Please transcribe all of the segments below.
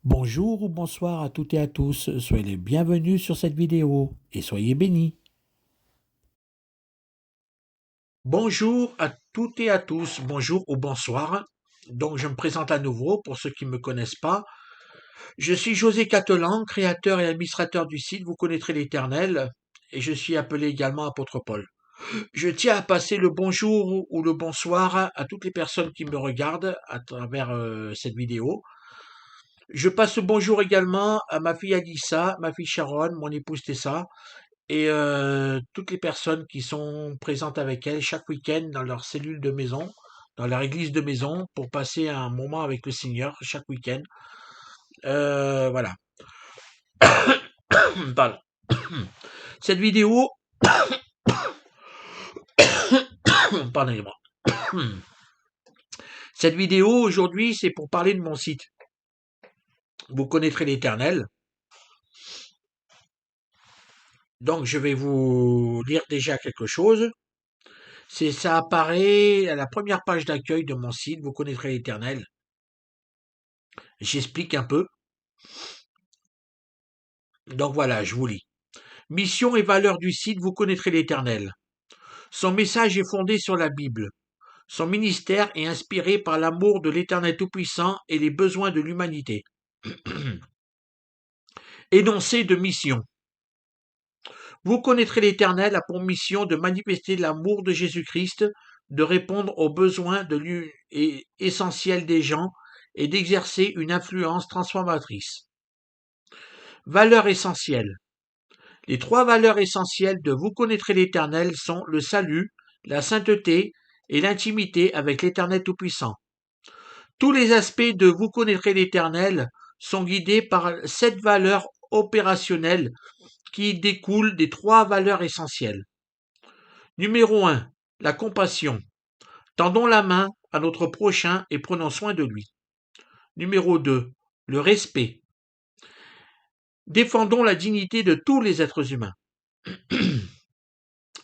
Bonjour ou bonsoir à toutes et à tous, soyez les bienvenus sur cette vidéo et soyez bénis. Bonjour à toutes et à tous, bonjour ou bonsoir. Donc je me présente à nouveau pour ceux qui ne me connaissent pas. Je suis José Catelan, créateur et administrateur du site Vous connaîtrez l'Éternel et je suis appelé également apôtre Paul. Je tiens à passer le bonjour ou le bonsoir à toutes les personnes qui me regardent à travers cette vidéo. Je passe le bonjour également à ma fille Alissa, ma fille Sharon, mon épouse Tessa, et toutes les personnes qui sont présentes avec elle chaque week-end dans leur cellule de maison, dans leur église de maison, pour passer un moment avec le Seigneur chaque week-end. Voilà. Pardon. Cette vidéo, pardonnez-moi. Cette vidéo aujourd'hui, c'est pour parler de mon site. Vous connaîtrez l'Éternel. Donc je vais vous lire déjà quelque chose. Ça apparaît à la première page d'accueil de mon site. Vous connaîtrez l'Éternel. J'explique un peu. Donc voilà, je vous lis. Mission et valeurs du site, vous connaîtrez l'Éternel. Son message est fondé sur la Bible. Son ministère est inspiré par l'amour de l'Éternel Tout-Puissant et les besoins de l'humanité. Énoncé de mission. Vous connaîtrez l'Éternel a pour mission de manifester l'amour de Jésus-Christ, de répondre aux besoins essentiels des gens et d'exercer une influence transformatrice. Valeurs essentielles. Les trois valeurs essentielles de Vous connaîtrez l'Éternel sont le salut, la sainteté et l'intimité avec l'Éternel Tout-Puissant. Tous les aspects de Vous connaîtrez l'Éternel sont guidés par 7 valeurs opérationnelles qui découlent des trois valeurs essentielles. Numéro 1. La compassion. Tendons la main à notre prochain et prenons soin de lui. Numéro 2. Le respect. Défendons la dignité de tous les êtres humains.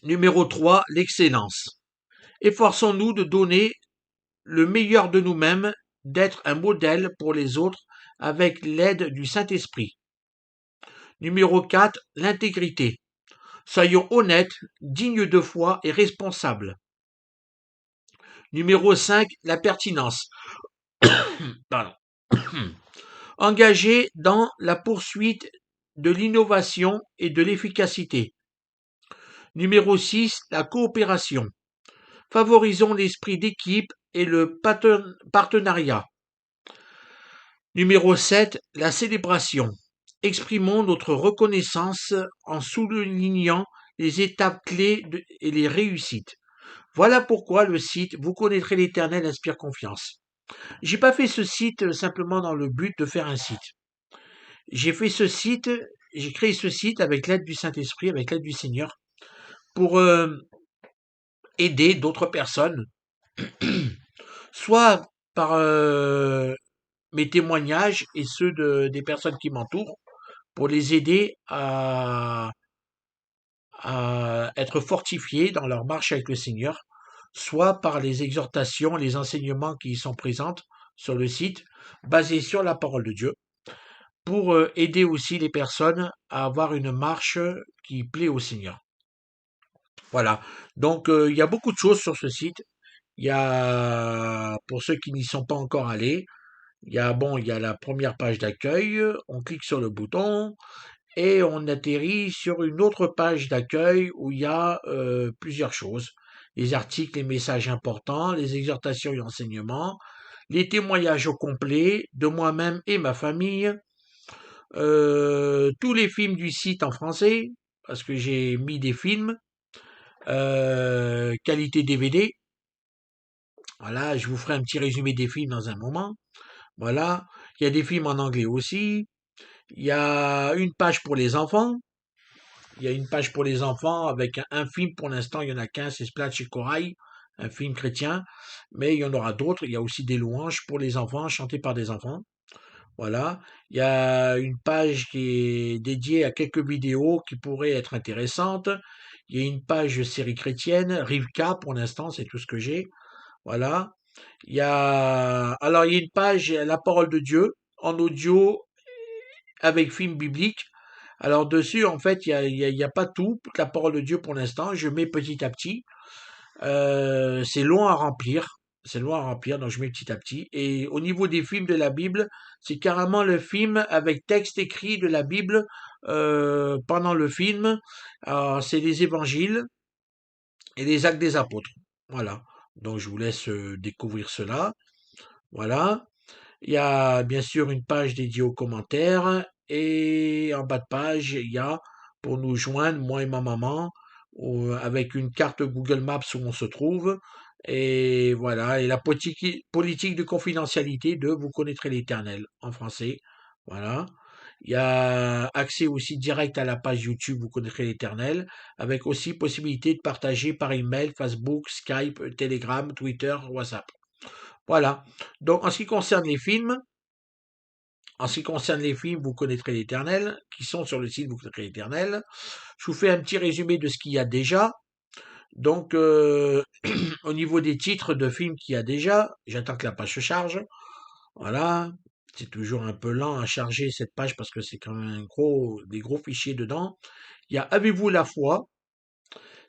Numéro 3. L'excellence. Efforçons-nous de donner le meilleur de nous-mêmes, d'être un modèle pour les autres avec l'aide du Saint-Esprit. Numéro 4. L'intégrité. Soyons honnêtes, dignes de foi et responsables. Numéro 5. La pertinence. Pardon. Engagés dans la poursuite de l'innovation et de l'efficacité. Numéro 6. La coopération. Favorisons l'esprit d'équipe et le partenariat. Numéro 7. La célébration. Exprimons notre reconnaissance en soulignant les étapes clés et les réussites. Voilà pourquoi le site Vous connaîtrez l'Éternel inspire confiance. J'ai pas fait ce site simplement dans le but de faire un site. J'ai fait ce site, j'ai créé ce site avec l'aide du Saint-Esprit, avec l'aide du Seigneur, pour aider d'autres personnes, soit par mes témoignages et ceux des personnes qui m'entourent, pour les aider à être fortifiés dans leur marche avec le Seigneur, soit par les exhortations, les enseignements qui y sont présents sur le site, basés sur la parole de Dieu, pour aider aussi les personnes à avoir une marche qui plaît au Seigneur. Voilà. Donc, il y a beaucoup de choses sur ce site. Il y a, pour ceux qui n'y sont pas encore allés, il y a la première page d'accueil. On clique sur le bouton et on atterrit sur une autre page d'accueil où il y a plusieurs choses. Les articles, les messages importants, les exhortations et enseignements, les témoignages au complet de moi-même et ma famille, tous les films du site en français, parce que j'ai mis des films, qualité DVD. Voilà, je vous ferai un petit résumé des films dans un moment. Voilà, il y a des films en anglais aussi. Il y a une page pour les enfants. Il y a une page pour les enfants avec un film pour l'instant, il y en a qu'un, c'est Splash et Corail, un film chrétien. Mais il y en aura d'autres. Il y a aussi des louanges pour les enfants, chantées par des enfants. Voilà. Il y a une page qui est dédiée à quelques vidéos qui pourraient être intéressantes. Il y a une page série chrétienne, Rivka pour l'instant, c'est tout ce que j'ai. Voilà. Il y a une page, La parole de Dieu, en audio avec film biblique. Alors dessus, en fait, il y a pas tout, toute la parole de Dieu pour l'instant. Je mets petit à petit. C'est long à remplir. C'est long à remplir, donc je mets petit à petit. Et au niveau des films de la Bible, c'est carrément le film avec texte écrit de la Bible pendant le film. Alors, c'est les évangiles et les actes des apôtres. Voilà. Donc je vous laisse découvrir cela. Voilà. Il y a bien sûr une page dédiée aux commentaires et en bas de page, il y a pour nous joindre, moi et ma maman, avec une carte Google Maps où on se trouve. Et voilà, et la politique de confidentialité de Vous connaîtrez l'Éternel en français. Voilà. Il y a accès aussi direct à la page YouTube Vous connaîtrez l'Éternel, avec aussi possibilité de partager par email, Facebook, Skype, Telegram, Twitter, WhatsApp. Voilà. Donc, en ce qui concerne les films, vous connaîtrez l'Éternel, qui sont sur le site Vous connaîtrez l'Éternel. Je vous fais un petit résumé de ce qu'il y a déjà. Donc, au niveau des titres de films qu'il y a déjà, j'attends que la page se charge. Voilà. C'est toujours un peu lent à charger cette page parce que c'est quand même des gros fichiers dedans. Il y a Avez-vous la foi?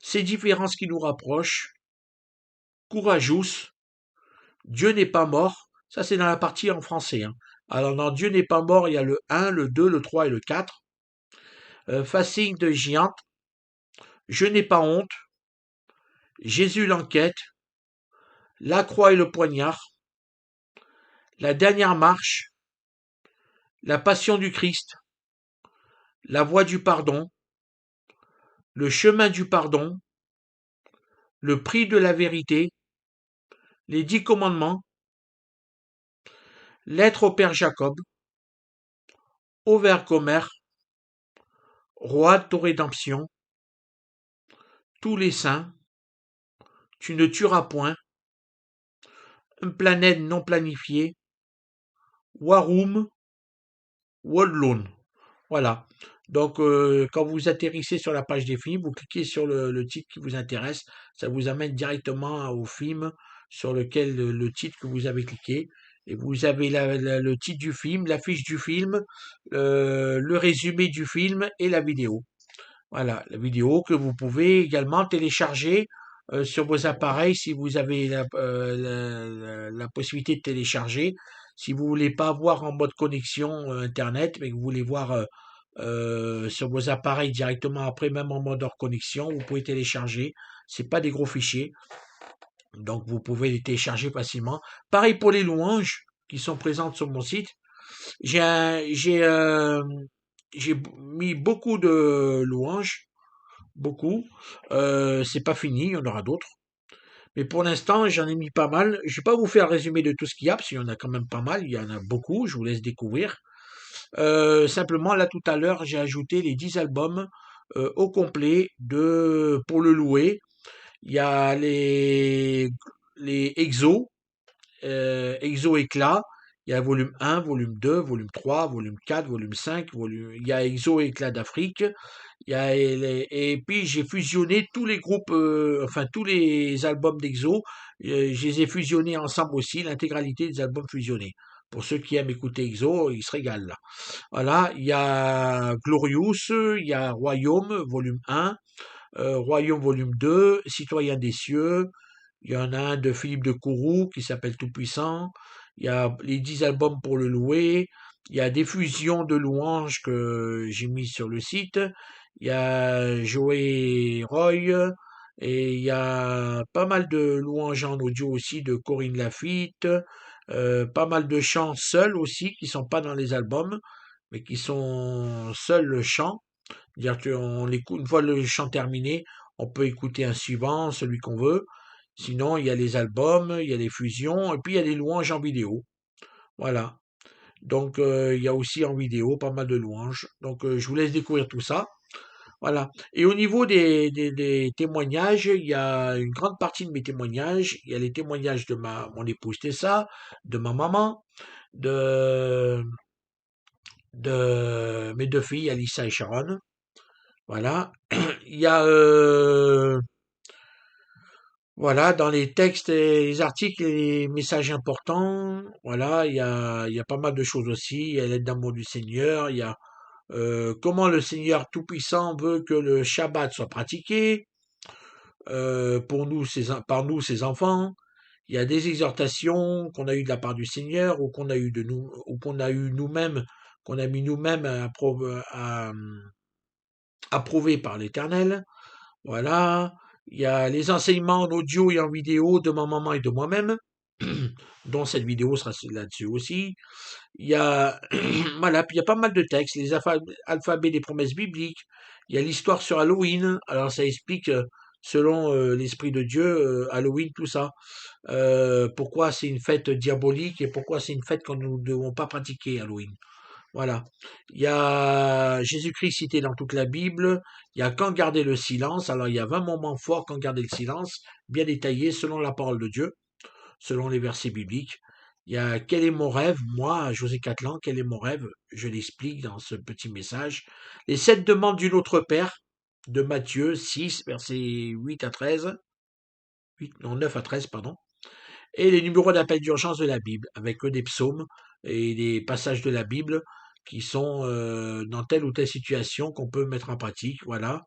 Ces différences qui nous rapprochent. Courageous. Dieu n'est pas mort. Ça, c'est dans la partie en français, hein. Alors, dans Dieu n'est pas mort, il y a le 1, le 2, le 3 et le 4. Facing de Giante. Je n'ai pas honte. Jésus l'enquête. La croix et le poignard. La dernière marche. La passion du Christ. La voie du pardon. Le chemin du pardon. Le prix de la vérité. Les 10 commandements. Lettre au Père Jacob. Overcomer. Roi de ton rédemption. Tous les saints. Tu ne tueras point. Une planète non planifiée. Warum. Wallone. Voilà. Donc, quand vous atterrissez sur la page des films, vous cliquez sur le titre qui vous intéresse. Ça vous amène directement au film sur lequel le titre que vous avez cliqué. Et vous avez le titre du film, l'affiche du film, le résumé du film et la vidéo. Voilà, la vidéo que vous pouvez également télécharger sur vos appareils si vous avez la possibilité de télécharger. Si vous voulez pas voir en mode connexion Internet, mais que vous voulez voir sur vos appareils directement après, même en mode hors connexion, vous pouvez télécharger. C'est pas des gros fichiers, donc vous pouvez les télécharger facilement. Pareil pour les louanges qui sont présentes sur mon site. J'ai un- j'ai j'ai mis beaucoup de louanges, beaucoup. C'est pas fini, il y en aura d'autres. Mais pour l'instant, j'en ai mis pas mal. Je vais pas vous faire un résumé de tout ce qu'il y a, parce qu'il y en a quand même pas mal. Il y en a beaucoup. Je vous laisse découvrir. Simplement, là, tout à l'heure, j'ai ajouté les 10 albums au complet pour le louer. Il y a les EXO, EXO Éclat. Il y a volume 1, volume 2, volume 3, volume 4, volume 5, il y a EXO Éclat d'Afrique. Et puis j'ai fusionné tous les groupes, enfin tous les albums d'EXO, je les ai fusionnés ensemble aussi, l'intégralité des albums fusionnés. Pour ceux qui aiment écouter EXO, ils se régalent là. Voilà, il y a Glorious, il y a Royaume, volume 1, Royaume, volume 2, Citoyen des cieux, il y en a un de Philippe de Courroux qui s'appelle Tout-Puissant, il y a les 10 albums pour le louer, il y a des fusions de louanges que j'ai mis sur le site, il y a Joey Roy, et il y a pas mal de louanges en audio aussi de Corinne Lafitte, pas mal de chants seuls aussi qui sont pas dans les albums, mais qui sont seuls le chant. C'est-à-dire qu'on l'écoute, une fois le chant terminé, on peut écouter un suivant, celui qu'on veut. Sinon, il y a les albums, il y a les fusions, et puis il y a les louanges en vidéo. Voilà. Donc, il y a aussi en vidéo pas mal de louanges. Donc, je vous laisse découvrir tout ça. Voilà. Et au niveau des témoignages, il y a une grande partie de mes témoignages. Il y a les témoignages de mon épouse Tessa, de ma maman, de, de mes deux filles, Alissa et Sharon. Voilà. Il y a Voilà, dans les textes et les articles et les messages importants, voilà, il y a pas mal de choses aussi. Il y a l'aide d'amour du Seigneur, il y a comment le Seigneur Tout-Puissant veut que le Shabbat soit pratiqué pour nous, par nous, ses enfants. Il y a des exhortations qu'on a eues de la part du Seigneur ou qu'on a eu de nous, ou qu'on a eu nous-mêmes, qu'on a mis nous-mêmes approuvés par l'Éternel. Voilà. Il y a les enseignements en audio et en vidéo de ma maman et de moi-même, dont cette vidéo sera là-dessus aussi. Il y a, voilà, puis il y a pas mal de textes, les alphabets des promesses bibliques. Il y a l'histoire sur Halloween. Alors ça explique, selon l'Esprit de Dieu, Halloween, tout ça. Pourquoi c'est une fête diabolique et pourquoi c'est une fête que nous ne devons pas pratiquer, Halloween. Voilà. Il y a Jésus-Christ cité dans toute la Bible. Il y a quand garder le silence. Alors il y a 20 moments forts quand garder le silence, bien détaillés selon la parole de Dieu, selon les versets bibliques. Il y a quel est mon rêve, moi, José Catlan, quel est mon rêve? Je l'explique dans ce petit message. Les 7 demandes du Notre Père de Matthieu 6, versets 8 à 13. 8, non, 9 à 13, pardon. Et les numéros d'appel d'urgence de la Bible, avec des psaumes et des passages de la Bible qui sont dans telle ou telle situation qu'on peut mettre en pratique. Voilà.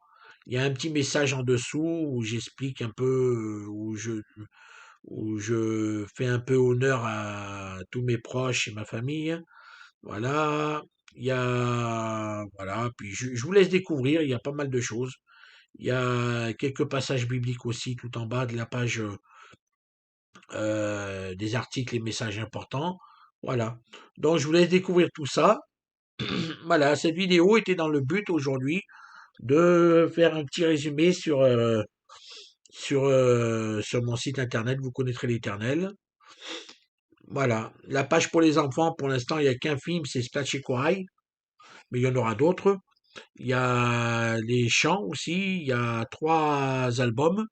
Il y a un petit message en dessous où j'explique un peu, où je fais un peu honneur à tous mes proches et ma famille. Voilà. Il y a, voilà. Puis je vous laisse découvrir. Il y a pas mal de choses. Il y a quelques passages bibliques aussi tout en bas de la page des articles et messages importants. Voilà. Donc je vous laisse découvrir tout ça. Voilà, cette vidéo était dans le but aujourd'hui de faire un petit résumé sur mon site internet, vous connaîtrez l'Éternel. Voilà, la page pour les enfants, pour l'instant, il n'y a qu'un film, c'est Splash et Corail, mais il y en aura d'autres. Il y a les chants aussi, il y a 3 albums,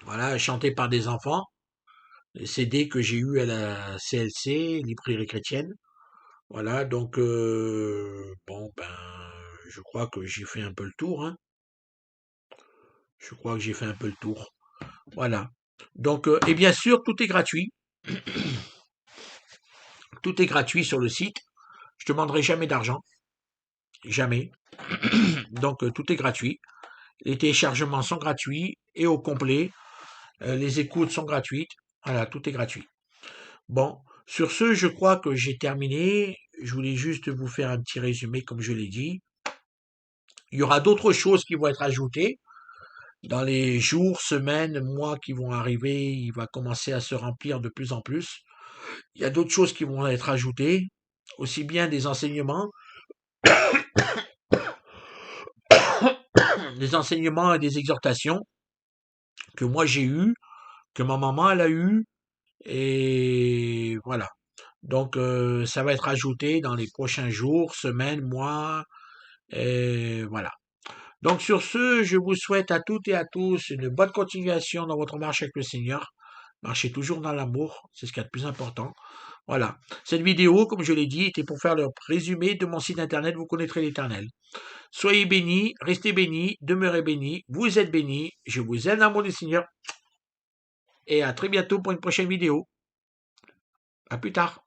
voilà, chantés par des enfants, les CD que j'ai eu à la CLC, Librairie chrétienne. Voilà, donc bon ben, je crois que j'ai fait un peu le tour, hein. Je crois que j'ai fait un peu le tour. Voilà. Donc, et bien sûr, tout est gratuit. Tout est gratuit sur le site. Je ne demanderai jamais d'argent. Jamais. Donc, tout est gratuit. Les téléchargements sont gratuits et au complet. Les écoutes sont gratuites. Voilà, tout est gratuit. Bon, sur ce, je crois que j'ai terminé. Je voulais juste vous faire un petit résumé, comme je l'ai dit. Il y aura d'autres choses qui vont être ajoutées. Dans les jours, semaines, mois qui vont arriver, il va commencer à se remplir de plus en plus. Il y a d'autres choses qui vont être ajoutées, aussi bien des enseignements et des exhortations que moi j'ai eues, que ma maman elle a eues, et voilà. Donc ça va être ajouté dans les prochains jours, semaines, mois, et voilà. Donc sur ce, je vous souhaite à toutes et à tous une bonne continuation dans votre marche avec le Seigneur. Marchez toujours dans l'amour, c'est ce qu'il y a de plus important. Voilà. Cette vidéo, comme je l'ai dit, était pour faire le résumé de mon site internet, vous connaîtrez l'Éternel. Soyez bénis, restez bénis, demeurez bénis, vous êtes bénis, je vous aime l'amour du Seigneur, et à très bientôt pour une prochaine vidéo. À plus tard.